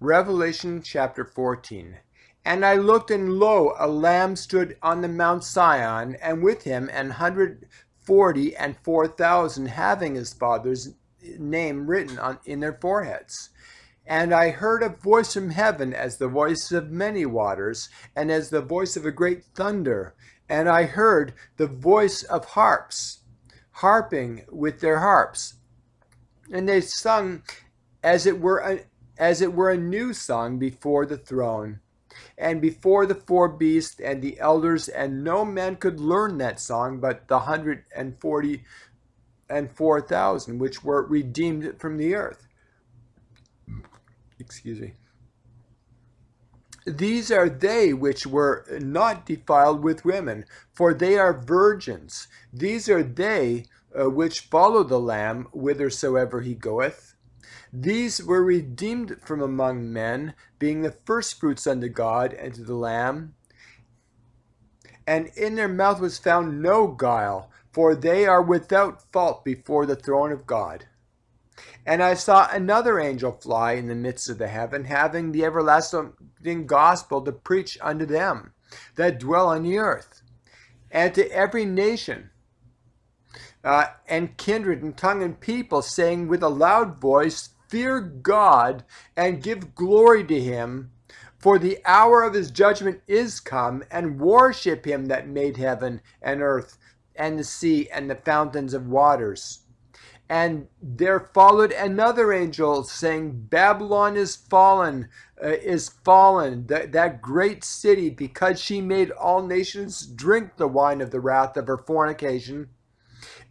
Revelation chapter 14. And I looked, and lo, a lamb stood on the Mount Sion, and with him 144,000, having his father's name written in their foreheads. And I heard a voice from heaven as the voice of many waters, and as the voice of a great thunder. And I heard the voice of harps, harping with their harps. And they sung as it were a new song before the throne, and before the four beasts and the elders, and no man could learn that song but the 144,000 which were redeemed from the earth. Excuse me. These are they which were not defiled with women, for they are virgins. These are they which follow the Lamb whithersoever he goeth. These were redeemed from among men, being the firstfruits unto God and to the Lamb. And in their mouth was found no guile, for they are without fault before the throne of God. And I saw another angel fly in the midst of the heaven, having the everlasting gospel to preach unto them that dwell on the earth, and to every nation, and kindred, and tongue, and people, saying with a loud voice, Fear God, and give glory to him, for the hour of his judgment is come, and worship him that made heaven and earth, and the sea, and the fountains of waters. And there followed another angel, saying, Babylon is fallen, that great city, because she made all nations drink the wine of the wrath of her fornication.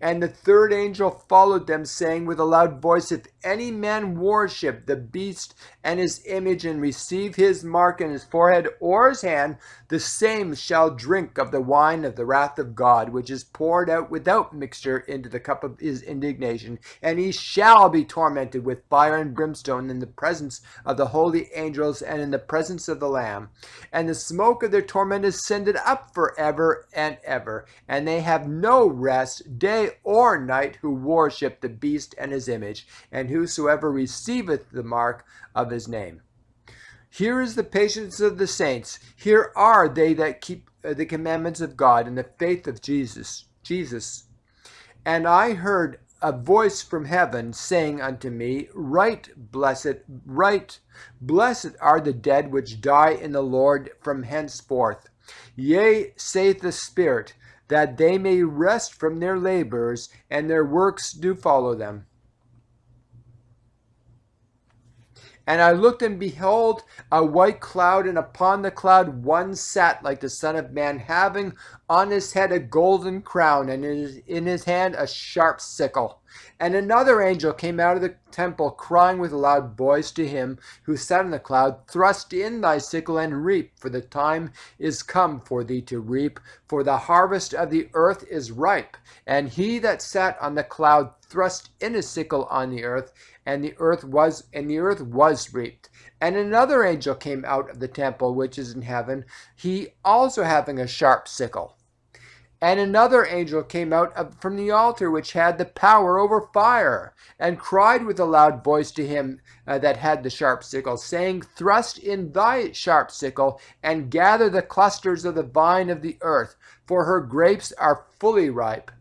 And the third angel followed them, saying with a loud voice, If any man worship the beast and his image, and receive his mark in his forehead or his hand, the same shall drink of the wine of the wrath of God, which is poured out without mixture into the cup of his indignation. And he shall be tormented with fire and brimstone in the presence of the holy angels and in the presence of the Lamb. And the smoke of their torment is sended up forever and ever. And they have no rest, day or night, who worship the beast and his image, and whosoever receiveth the mark of his name. Here is the patience of the saints. Here are they that keep the commandments of God and the faith of Jesus. And I heard a voice from heaven saying unto me, Blessed are the dead which die in the Lord from henceforth. Yea, saith the Spirit, that they may rest from their labors, and their works do follow them. And I looked, and behold, a white cloud, and upon the cloud one sat like the Son of Man, having on his head a golden crown, and in his hand a sharp sickle. And another angel came out of the temple, crying with a loud voice to him who sat on the cloud, Thrust in thy sickle and reap, for the time is come for thee to reap, for the harvest of the earth is ripe. And he that sat on the cloud thrust in his sickle on the earth, and the earth was reaped. And another angel came out of the temple which is in heaven, he also having a sharp sickle. And another angel came out from the altar which had the power over fire, and cried with a loud voice to him that had the sharp sickle, saying, Thrust in thy sharp sickle, and gather the clusters of the vine of the earth, for her grapes are fully ripe.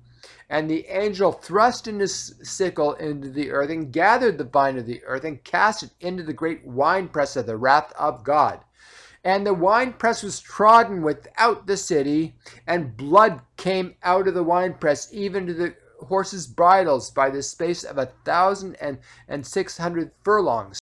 And the angel thrust in his sickle into the earth, and gathered the vine of the earth, and cast it into the great winepress of the wrath of God. And the winepress was trodden without the city, and blood came out of the winepress, even to the horses' bridles, by the space of 1,600 furlongs.